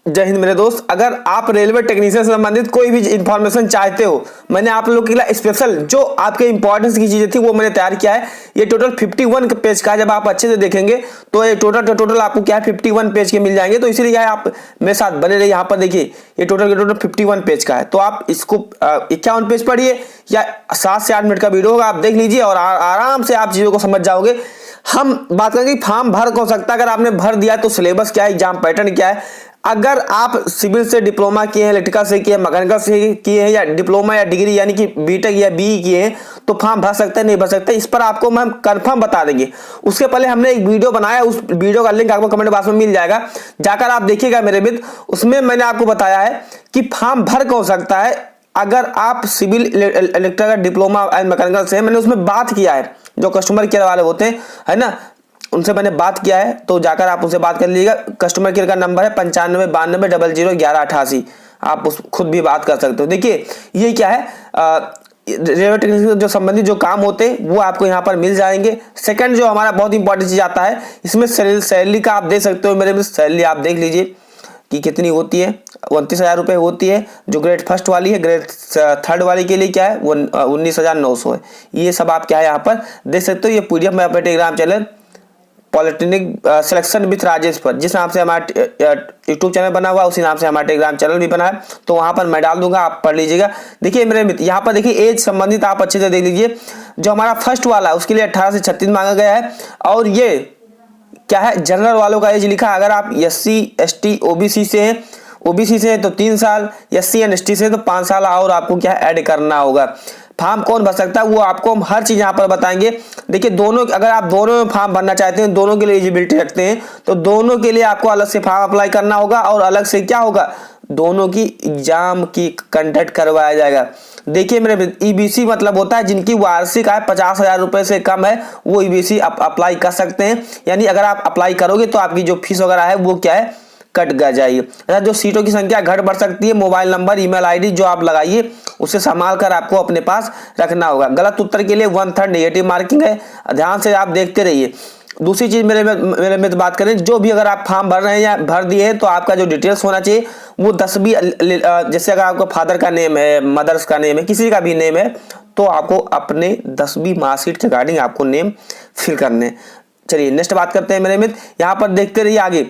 जय हिंद मेरे दोस्त। अगर आप रेलवे टेक्नीशियन से संबंधित कोई भी इंफॉर्मेशन चाहते हो, मैंने आप लोगों के लिए स्पेशल जो आपके इंपॉर्टेंस की चीजें थी वो मैंने तैयार किया है। ये टोटल 51 पेज का है। जब आप अच्छे से देखेंगे तो ये टोटल आपको क्या है 51 पेज के मिल जाएंगे। तो इसीलिए आप मेरे साथ बने रहिए। यहाँ पर देखिए ये टोटल 51 पेज का है। तो आप इसको 51 पेज पढ़िए या 7 से 8 मिनट का वीडियो होगा, आप देख लीजिए और आराम से आप चीजों को समझ जाओगे। हम बात करेंगे फॉर्म भर कौन सकता है। अगर आपने भर दिया तो सिलेबस क्या है, एग्जाम पैटर्न क्या है। अगर आप सिविल से डिप्लोमा किए हैं, इलेक्ट्रिकल से किए हैं, मैकेनिकल से किए हैं या डिप्लोमा या डिग्री यानी कि बीटेक या बीई किए हैं तो फॉर्म भर सकते हैं नहीं भर सकते, इस पर आपको हम कंफर्म बता देंगे। उसके पहले हमने एक वीडियो बनाया, उस वीडियो का लिंक आपको कमेंट बॉक्स में मिल जाएगा, जाकर आप देखिएगा मेरे मित्र। उसमें मैंने आपको बताया है कि फॉर्म भर कौन सकता है अगर आप civil electrical diploma and mechanical से। मैंने उसमें बात किया है, जो कस्टमर केयर वाले होते हैं है ना, उनसे मैंने बात किया है। तो जाकर आप उनसे बात कर लीजिएगा। कस्टमर केयर का नंबर है 9592001188। आप उस खुद भी बात कर सकते हो। देखिए ये क्या है, रेलवे टेक्नीशियन जो संबंधित जो काम होते हैं वो आपको यहाँ पर मिल जाएंगे। सेकंड जो हमारा बहुत इंपॉर्टेंट चीज आता है, इसमें सैलरी का आप देख सकते हो। मेरे सैलरी आप देख लीजिए कि कितनी होती है, 29,000 रुपये होती है जो ग्रेड फर्स्ट वाली है। ग्रेड थर्ड वाली के लिए क्या है वो 19,900 है। ये सब आप क्या है यहाँ पर देख सकते हो। ये पीडीएफ में अपने Telegram channel polytechnic selection with Rajesh पर, जिस नाम से हमारा यूट्यूब चैनल बना हुआ उसी नाम से हमारा टेलीग्राम चैनल भी बना है, तो वहां पर मैं डाल दूंगा, आप पढ़ लीजिएगा। देखिए मेरे मित्र यहाँ पर देखिए एज संबंधित आप अच्छे से देख लीजिए। जो हमारा फर्स्ट वाला है उसके लिए 18 से 36 मांगा गया है। और ये क्या है जनरल वालों का एज लिखा है। अगर आप SC ST OBC से हैं, OBC से है तो 3 साल, SC एंड ST से तो 5 साल और आपको क्या ऐड करना होगा। फॉर्म कौन भर सकता है वो आपको हम हर चीज यहाँ पर बताएंगे। देखिए दोनों, अगर आप दोनों में फॉर्म भरना चाहते हैं, दोनों के लिए एलिजिबिलिटी रखते हैं तो दोनों के लिए आपको अलग से फॉर्म अप्लाई करना होगा और अलग से क्या होगा, दोनों की एग्जाम की कंडक्ट करवाया जाएगा। देखिए मेरे EBC मतलब होता है जिनकी वार्षिक आय 50,000 रुपए से कम है, वो EBC अप्लाई कर सकते हैं। यानी अगर आप अप्लाई करोगे तो आपकी जो फीस वगैरह है वो क्या है कट जाएगी। जो सीटों की संख्या घट बढ़ सकती है। मोबाइल नंबर ईमेल ID जो आप लगाइए उसे संभाल कर आपको अपने पास रखना होगा। गलत उत्तर के लिए 1/3 नेगेटिव मार्किंग है, ध्यान से आप देखते रहिए। दूसरी चीज मेरे में बात करें, जो भी अगर आप फॉर्म भर रहे हैं या भर दिए हैं तो आपका जो डिटेल्स होना चाहिए वो 10वीं, जैसे अगर आपका फादर का नेम है, मदर्स का नेम है, किसी का भी नेम है तो आपको अपने 10वीं मार्कशीट के अकॉर्डिंग आपको नेम फिल करने। चलिए नेक्स्ट बात करते हैं मेरे मित्र। यहाँ पर देखते रहिए आगे।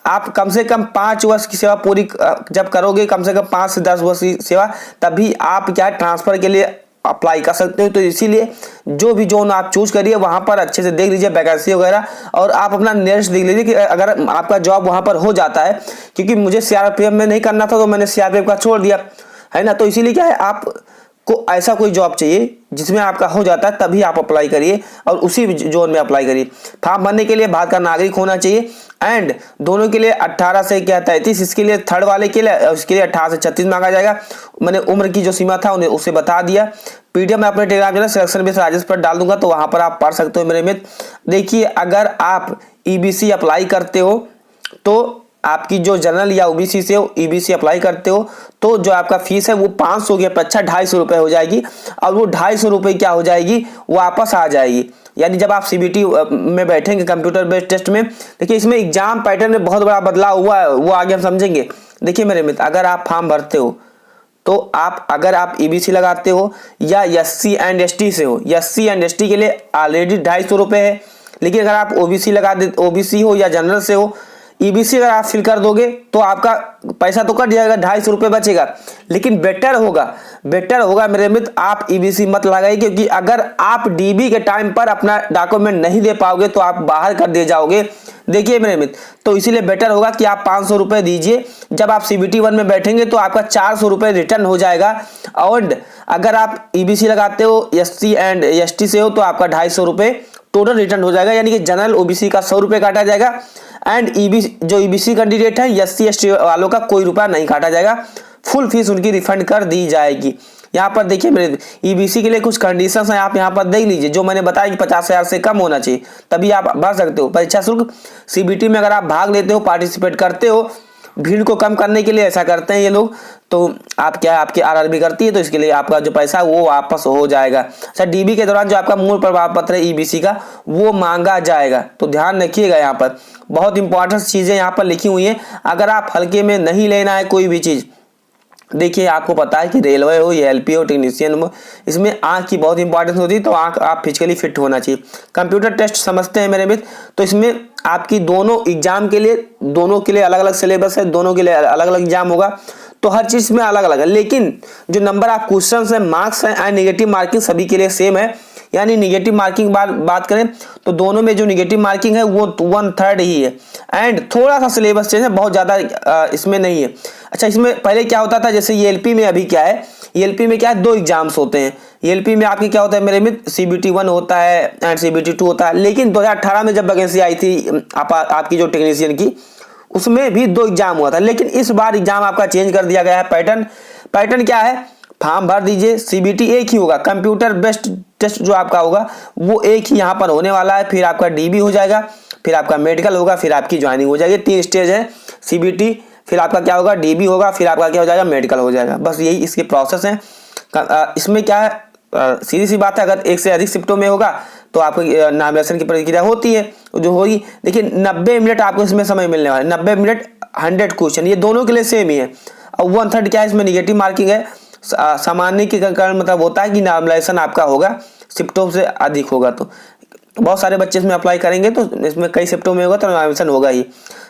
आप कम से कम 5 वर्ष की सेवा पूरी जब करोगे, कम से कम 5 से 10 वर्ष की सेवा, तभी आप क्या ट्रांसफर के लिए अप्लाई कर सकते हो। तो इसीलिए जो भी जोन आप चूज करिए वहां पर अच्छे से देख लीजिए वैकेंसी वगैरह, और आप अपना नियरेस्ट देख लीजिए कि अगर आपका जॉब वहां पर हो जाता है। क्योंकि मुझे CRPF में नहीं करना था तो मैंने CRPF का छोड़ दिया है ना। तो इसीलिए क्या है, आप को ऐसा कोई जॉब चाहिए जिसमें आपका हो जाता है तभी आप अप्लाई करिए और उसी जोन में अप्लाई करिए। फॉर्म भरने के लिए भारत का नागरिक होना चाहिए एंड दोनों के लिए 18 से क्या 33, इसके लिए थर्ड वाले के लिए, उसके लिए 18 से 36 मांगा जाएगा। मैंने उम्र की जो सीमा था उन्हें उसे बता दिया। पीडीएफ में अपने Telegram channel selection with Rajesh पर डाल दूंगा, तो वहां पर आप पढ़ सकते हो मेरे मित्र। देखिए अगर आप EBC अप्लाई करते हो तो आपकी जो जनरल या OBC से हो EBC अप्लाई करते हो तो जो आपका फीस है वो 500 की अपेक्षा 250 रुपए हो जाएगी। और वो 250 रुपए क्या हो जाएगी, वापस आ जाएगी। यानी जब आप CBT में बैठेंगे कंप्यूटर बेस्ड टेस्ट में, देखिए इसमें एग्जाम पैटर्न में बहुत बड़ा बदलाव हुआ है, वो आगे हम समझेंगे। देखिए मेरे मित्र, अगर आप फॉर्म भरते हो तो अगर आप EBC लगाते हो या SC एंड ST से हो, SC एंड ST के लिए ऑलरेडी 250 रुपए है। लेकिन अगर आप OBC लगा दे, OBC हो या जनरल से हो, EBC अगर आप फिल कर दोगे तो आपका पैसा तो कट जाएगा, 250 रुपए बचेगा। लेकिन बेटर होगा मेरे मित्र आप EBC मत लगाइए, क्योंकि अगर आप DB के टाइम पर अपना डॉक्यूमेंट नहीं दे पाओगे तो आप बाहर कर दिए जाओगे। देखिए मेरे मित्र, तो इसीलिए बेटर होगा कि आप 500 रुपए दीजिए। जब आप CBT 1 में बैठेंगे तो आपका 400 रुपए रिटर्न हो जाएगा। और अगर आप EBC लगाते हो SC एंड ST से हो तो आपका 250 रुपए टोटल रिटर्न हो जाएगा। यानी कि जनरल OBC का 100 रुपए काटा जाएगा एंड जो EBC कैंडिडेट है SC ST वालों का कोई रुपया नहीं काटा जाएगा, फुल फीस उनकी रिफंड कर दी जाएगी। यहाँ पर देखिए मेरे EBC के लिए कुछ कंडीशंस हैं, आप यहाँ पर देख लीजिए। जो मैंने बताया कि 50,000 से कम होना चाहिए तभी आप भर सकते हो। परीक्षा शुल्क CBT में अगर आप भाग लेते हो, पार्टिसिपेट करते हो, भीड़ को कम करने के लिए ऐसा करते हैं ये लोग। तो आप क्या आपकी आरआरबी करती है तो इसके लिए आपका जो पैसा वो वापस हो जाएगा। अच्छा, डीबी के दौरान जो आपका मूल प्रमाण पत्र है ईबीसी का वो मांगा जाएगा, तो ध्यान रखिएगा। यहाँ पर बहुत इंपॉर्टेंट चीजें यहाँ पर लिखी हुई हैं, अगर आप हल्के में नहीं लेना है कोई भी चीज। देखिए आपको पता है कि रेलवे हो या एलपी हो टेक्नीशियन हो, इसमें आंख की बहुत इंपॉर्टेंस होती है, तो आंख आप फिजिकली फिट होना चाहिए। कंप्यूटर टेस्ट समझते हैं मेरे मित्र, तो इसमें आपकी दोनों एग्जाम के लिए अलग अलग सिलेबस है, दोनों के लिए अलग अलग एग्जाम होगा, तो हर चीज में अलग अलग है। लेकिन जो नंबर ऑफ क्वेश्चन है, मार्क्स है एंड निगेटिव मार्किंग सभी के लिए सेम है। यानी निगेटिव मार्किंग बात करें तो दोनों में जो निगेटिव मार्किंग है वो 1/3 ही है, एंड थोड़ा सा सिलेबस चेंज है, बहुत ज्यादा इसमें नहीं है। अच्छा, इसमें पहले क्या होता था, जैसे एलपी में अभी क्या है, एलपी में क्या है 2 एग्जाम्स होते हैं। एलपी में आपके क्या होता है मेरे मित्र, CBT 1 होता है एंड CBT 2 होता है। लेकिन 2018 में जब वैकेंसी आई थी आपकी जो टेक्नीशियन की, उसमें भी 2 एग्जाम हुआ था। लेकिन इस बार एग्जाम आपका चेंज कर दिया गया है। पैटर्न क्या है, फॉर्म भर दीजिए, CBT एक ही होगा, कंप्यूटर बेस्ड टेस्ट जो आपका होगा वो एक ही यहाँ पर होने वाला है। फिर आपका डीबी हो जाएगा, फिर आपका मेडिकल होगा, फिर आपकी ज्वाइनिंग हो जाएगी। 3 स्टेज है, CBT, फिर आपका क्या होगा डीबी होगा, फिर आपका क्या हो जाएगा मेडिकल हो जाएगा। बस यही इसके प्रोसेस है। इसमें क्या है, सीधी सी बात है, अगर 1 से अधिक शिफ्टों में होगा तो आपको नामिनेशन की प्रक्रिया होती है जो होगी। देखिए 90 मिनट आपको इसमें समय मिलने वाला है, 90 मिनट 100 क्वेश्चन, ये दोनों के लिए सेम ही है। और 1/3 क्या है, इसमें निगेटिव मार्किंग है। सामान्य के कारण मतलब होता है कि नॉर्मलाइजेशन आपका होगा, शिफ्टों से अधिक होगा। तो बहुत सारे बच्चे इसमें अप्लाई करेंगे तो इसमें कई शिफ्टों में होगा तो नॉर्मलाइजेशन होगा ही।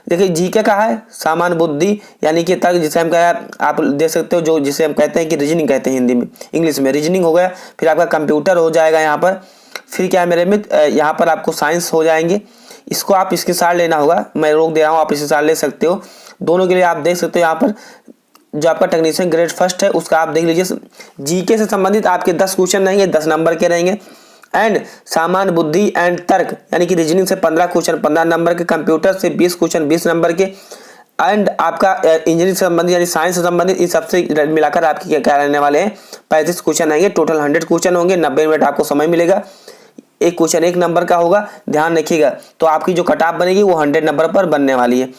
देखिए जीके का है सामान्य बुद्धि यानी कि तर्क, जिसे हम आप देख सकते हो, जो जिसे हम कहते हैं कि रीजनिंग कहते हैं हिंदी में, इंग्लिश में रीजनिंग हो गया। फिर आपका कंप्यूटर हो जाएगा यहाँ पर। फिर क्या है मेरे मित्र, यहाँ पर आपको साइंस हो जाएंगे। इसको आप इसके साथ लेना होगा, मैं रोक दे रहा हूँ, आप इसके साथ ले सकते हो। दोनों के लिए आप देख सकते हो यहाँ पर जो आपका टेक्नीशियन ग्रेड फर्स्ट है उसका आप देख लीजिए। जीके से संबंधित आपके 10 क्वेश्चन रहेंगे, 10 नंबर के रहेंगे। एंड सामान्य बुद्धि एंड तर्क यानी कि रीजनिंग से 15 क्वेश्चन 15 नंबर के, कंप्यूटर से 20 क्वेश्चन 20 नंबर के, एंड आपका इंजीनियरिंग से संबंधित यानी साइंस से संबंधित, इन सबसे मिलाकर आपके क्या रहने वाले हैं 35 क्वेश्चन आएंगे। टोटल 100 क्वेश्चन होंगे, 90 मिनट आपको समय मिलेगा। एक क्वेश्चन 1 नंबर का होगा, ध्यान रखिएगा। तो आपकी जो कट ऑफ बनेगी वो 100 नंबर पर बनने वाली है।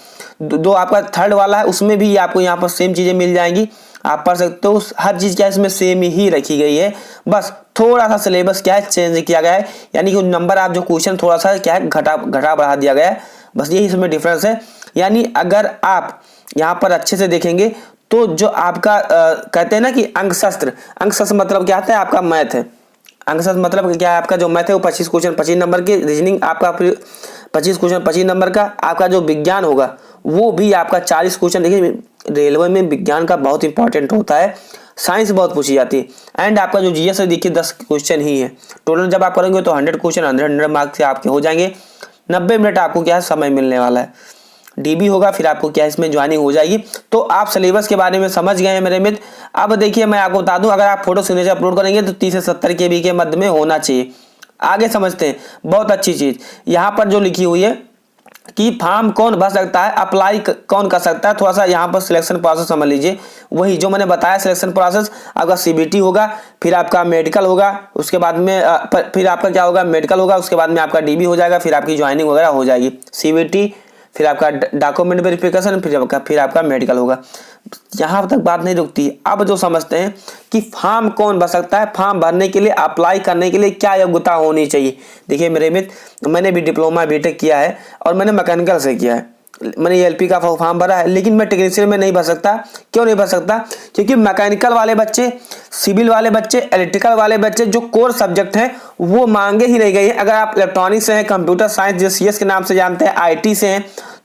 दो आपका थर्ड वाला है उसमें भी आपको यहाँ पर सेम चीजें मिल जाएंगी, आप पढ़ सकते हो। हर चीज क्या है इसमें सेम ही रखी गई है, बस थोड़ा सा सिलेबस क्या है चेंज किया गया है, यानी कि नंबर आप जो क्वेश्चन थोड़ा सा क्या है घटा बढ़ा दिया गया है, बस यही इसमें डिफरेंस है। यानी अगर आप यहाँ पर अच्छे से देखेंगे तो जो आपका कहते हैं ना कि अंक शास्त्र मतलब क्या आता है, आपका मैथ है। अंक शास्त्र मतलब क्या है, आपका जो मैथ है वो 25 क्वेश्चन 25 नंबर के, रीजनिंग आपका 25 क्वेश्चन 25 नंबर का, आपका जो विज्ञान होगा वो भी आपका 40 क्वेश्चन। देखिए रेलवे में विज्ञान का बहुत इंपॉर्टेंट होता है, साइंस बहुत पूछी जाती है। एंड आपका जो जीएस है देखिए 10 क्वेश्चन ही है टोटल, जब आप करेंगे तो 100 क्वेश्चन 100 मार्क्स से आपके हो जाएंगे। 90 मिनट आपको क्या है समय मिलने वाला है। डीबी होगा, फिर आपको क्या इसमें ज्वाइनिंग हो जाएगी। तो आप सिलेबस के बारे में समझ गए हैं मेरे मित्र। अब देखिए मैं आपको बता दूं, अगर आप फोटो सिग्नेचर अपलोड करेंगे तो 30 से 70 KB के मध्य में होना चाहिए। आगे समझते हैं, बहुत अच्छी चीज यहाँ पर जो लिखी हुई है कि फॉर्म कौन भर सकता है, अप्लाई कौन कर सकता है। थोड़ा सा यहाँ पर सिलेक्शन प्रोसेस समझ लीजिए, वही जो मैंने बताया सिलेक्शन प्रोसेस। आपका CBT होगा, फिर आपका मेडिकल होगा, उसके बाद में फिर आपका क्या होगा मेडिकल होगा, उसके बाद में आपका डीबी हो जाएगा, फिर आपकी ज्वाइनिंग वगैरह हो जाएगी। CBT, फिर आपका डॉक्यूमेंट वेरिफिकेशन, फिर आपका मेडिकल होगा। यहाँ तक बात नहीं रुकती। अब जो समझते हैं कि फॉर्म कौन भर सकता है, फॉर्म भरने के लिए अप्लाई करने के लिए क्या योग्यता होनी चाहिए। देखिए मेरे मित्र, मैंने भी डिप्लोमा बीटेक किया है और मैंने मैकेनिकल से किया है, मैंने एलपी का फॉर्म भरा है, लेकिन मैं टेक्नीशियन में नहीं भर सकता। क्यों नहीं भर सकता? क्योंकि मैकेनिकल वाले बच्चे, सिविल वाले बच्चे, इलेक्ट्रिकल वाले बच्चे जो कोर सब्जेक्ट हैं वो मांगे ही नहीं गए हैं। अगर आप इलेक्ट्रॉनिक्स से हैं, कंप्यूटर साइंस जो CS के नाम से जानते हैं, IT से हैं,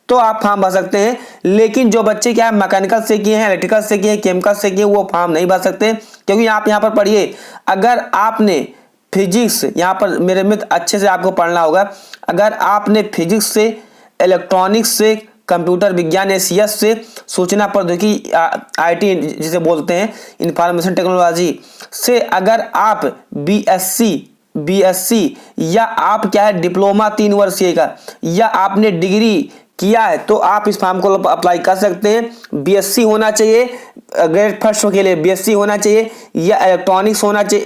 तो आप फॉर्म भर सकते हैं। लेकिन जो बच्चे क्या है मैकेनिकल से किए हैं, इलेक्ट्रिकल से किए हैं, केमिकल से किए, वो फॉर्म नहीं भर सकते। क्योंकि आप यहाँ पर पढ़िए, अगर आपने फिजिक्स, यहाँ पर मेरे मित्र अच्छे से आपको पढ़ना होगा, अगर आपने फिजिक्स से, इलेक्ट्रॉनिक्स से, कंप्यूटर विज्ञान CS से, सूचना प्रौद्योगिकी IT जिसे बोलते हैं इंफॉर्मेशन टेक्नोलॉजी से, अगर आप BSc या आप क्या है डिप्लोमा 3 वर्षीय का, या आपने डिग्री किया है, तो आप इस फॉर्म को अप्लाई कर सकते हैं। BSc होना चाहिए, ग्रेड फर्स्ट के लिए BSc होना चाहिए, या इलेक्ट्रॉनिक्स होना चाहिए,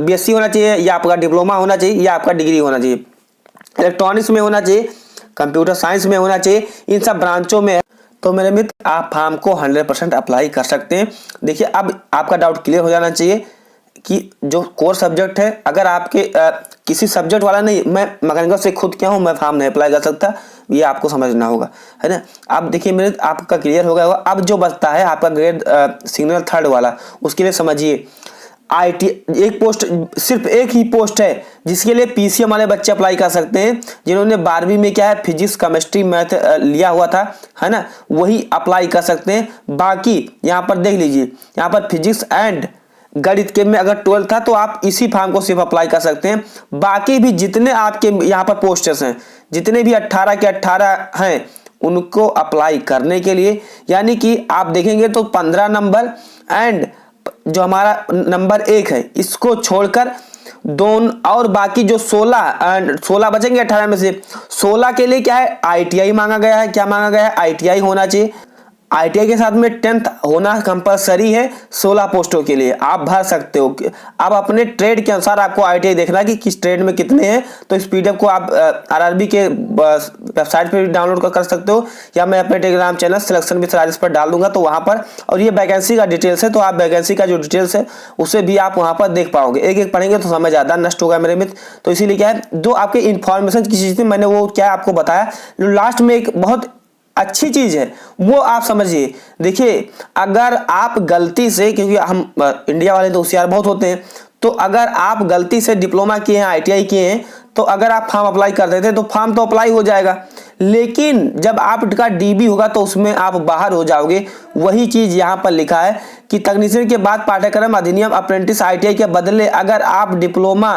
BSc होना चाहिए, या आपका डिप्लोमा होना चाहिए, या आपका डिग्री होना चाहिए। इलेक्ट्रॉनिक्स में होना चाहिए, कंप्यूटर साइंस में होना चाहिए, इन सब ब्रांचों में। तो मेरे मित्र आप फॉर्म को 100% अप्लाई कर सकते हैं। देखिए अब आपका डाउट क्लियर हो जाना चाहिए कि जो कोर सब्जेक्ट है, अगर आपके किसी सब्जेक्ट वाला नहीं, मैं मैकेनिकल से खुद क्या हूँ, मैं फॉर्म नहीं अप्लाई कर सकता, ये आपको समझना होगा, है ना। अब देखिए मेरे आपका क्लियर हो गया होगा। अब जो बचता है आपका ग्रेड सिग्नल 3 वाला, उसके लिए समझिए IT एक पोस्ट, सिर्फ एक ही पोस्ट है जिसके लिए PCM वाले बच्चे अप्लाई कर सकते हैं, जिन्होंने 12वीं में क्या है फिजिक्स केमिस्ट्री मैथ लिया हुआ था, है ना, वही अप्लाई कर सकते हैं। बाकी यहाँ पर देख लीजिए, यहाँ पर फिजिक्स एंड गणित के में अगर 12 था तो आप इसी फॉर्म को सिर्फ अप्लाई कर सकते हैं। बाकी भी जितने आपके यहाँ पर पोस्टर्स हैं, जितने भी 18 के 18 हैं, उनको अप्लाई करने के लिए, यानी कि आप देखेंगे तो 15 नंबर एंड जो हमारा नंबर 1 है, इसको छोड़कर दोनों और बाकी जो 16 बचेंगे 18 में से 16 के लिए क्या है ITI मांगा गया है। क्या मांगा गया है? ITI होना चाहिए। ITI के साथ में 10th होना कंपलसरी है 16 पोस्टों के लिए। आप भर सकते हो। अब अपने ट्रेड के अनुसार आपको ITI देखना है कि किस ट्रेड में कितने हैं। तो इस PDF को आप RRB के वेबसाइट पे भी डाउनलोड कर सकते हो, या मैं अपने Telegram channel selection with Rajesh पर डाल दूंगा, तो वहां पर, और ये वैकेंसी का डिटेल्स है, तो आप वैकेंसी का जो डिटेल्स है उसे भी आप वहां पर देख पाओगे। एक एक पढ़ेंगे तो समय ज्यादा नष्ट होगा मेरे मित्र। तो इसीलिए क्या है, जो आपके इन्फॉर्मेशन की चीज थी मैंने वो क्या आपको बताया, जो लास्ट में एक बहुत अच्छी चीज है वो आप समझिए। देखिए अगर आप गलती से, क्योंकि हम इंडिया वाले तो होशियार बहुत होते हैं, तो अगर आप गलती से डिप्लोमा किए हैं, ITI किए हैं, तो अगर आप फॉर्म अप्लाई कर देते हैं तो फॉर्म तो अप्लाई हो जाएगा, लेकिन जब आपका DB होगा तो उसमें आप बाहर हो जाओगे। वही चीज यहाँ पर लिखा है कि तकनीशियन के बाद पाठ्यक्रम अधिनियम अप्रेंटिस ITI के बदले अगर आप डिप्लोमा,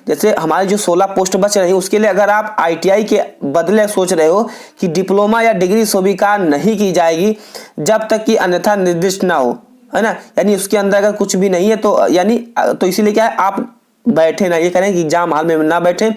जैसे हमारे जो 16 पोस्ट बच रही है उसके लिए अगर आप ITI के बदले सोच रहे हो कि डिप्लोमा या डिग्री स्वीकार नहीं की जाएगी जब तक कि अन्यथा निर्दिष्ट ना हो, है ना, यानी उसके अंदर अगर कुछ भी नहीं है तो यानी तो इसीलिए क्या है, आप बैठे ना, ये करें कि एग्जाम हॉल में ना बैठे।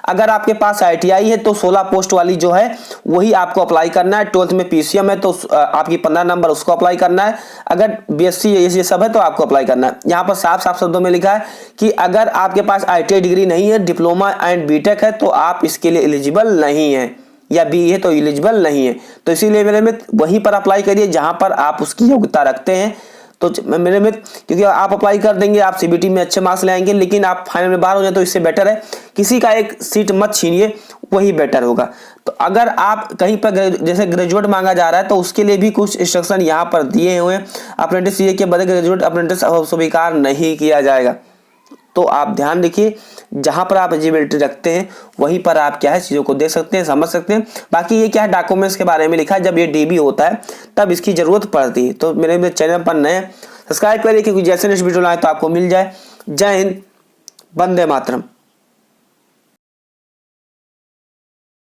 अगर आपके पास ITI है तो 16 पोस्ट वाली जो है वही आपको अप्लाई करना है। 12th में PCM है तो आपकी 15 नंबर उसको अप्लाई करना है। अगर BSc ये सब है तो आपको अप्लाई करना है। यहाँ पर साफ साफ शब्दों में लिखा है कि अगर आपके पास ITI डिग्री नहीं है, डिप्लोमा एंड BTech है, तो आप इसके लिए एलिजिबल नहीं है, या BE है तो एलिजिबल नहीं है। तो इसीलिए मेरे मित्र वहीं पर अप्लाई करिए जहां पर आप उसकी योग्यता रखते हैं। तो मेरे मित्र, क्योंकि आप अप्लाई कर देंगे, आप CBT में अच्छे मार्क्स ले आएंगे, लेकिन आप फाइनल में बाहर हो जाए तो इससे बेटर है किसी का एक सीट मत छीनिए, वही बेटर होगा। तो अगर आप कहीं पर जैसे ग्रेजुएट मांगा जा रहा है तो उसके लिए भी कुछ इंस्ट्रक्शन यहाँ पर दिए हुए हैं। अप्रेंटिस के बदले ग्रेजुएट अप्रेंटिस स्वीकार नहीं किया जाएगा। तो आप ध्यान रखिए, जहां पर आप एलिजिबिलिटी रखते हैं वहीं पर आप क्या है चीज़ों को देख सकते हैं, समझ सकते हैं। बाकी ये क्या है, डॉक्यूमेंट्स के बारे में लिखा है, जब ये DB होता है तब इसकी जरूरत पड़ती है। तो मेरे चैनल पर नए सब्सक्राइब करिए, क्योंकि जैसे नेक्स्ट वीडियो लाए तो आपको मिल जाए। जय हिंद, वंदे मातरम।